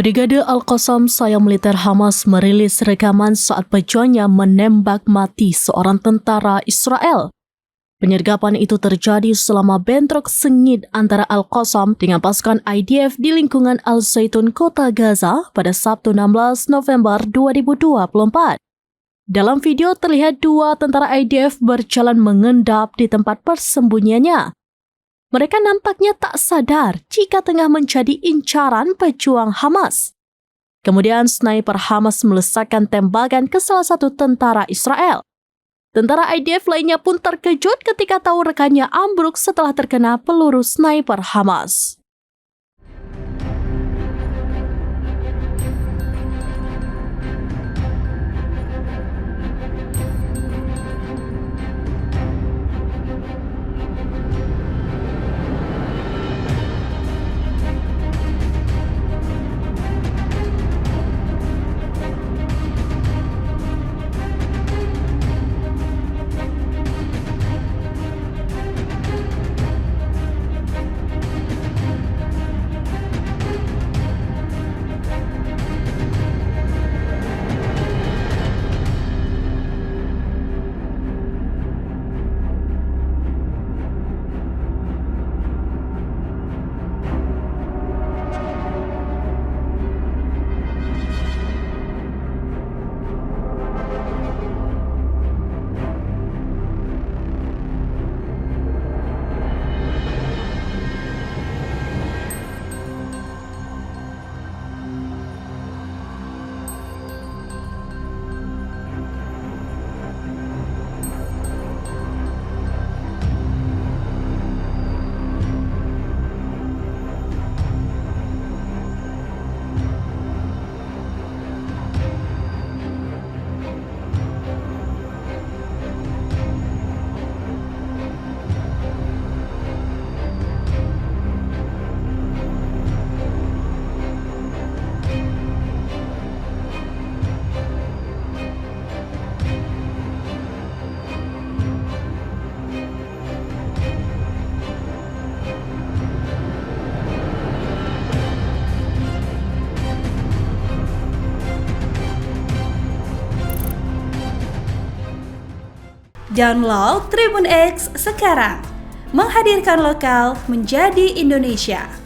Brigade Al-Qassam, sayap militer Hamas, merilis rekaman saat pejuangnya menembak mati seorang tentara Israel. Penyergapan itu terjadi selama bentrok sengit antara Al-Qassam dengan pasukan IDF di lingkungan Al-Zaitun, Kota Gaza pada Sabtu 16 November 2024. Dalam video terlihat dua tentara IDF berjalan mengendap di tempat persembunyiannya. Mereka nampaknya tak sadar jika tengah menjadi incaran pejuang Hamas. Kemudian sniper Hamas melesakkan tembakan ke salah satu tentara Israel. Tentara IDF lainnya pun terkejut ketika tahu rekannya ambruk setelah terkena peluru sniper Hamas. Download Tribun X sekarang, menghadirkan lokal menjadi Indonesia.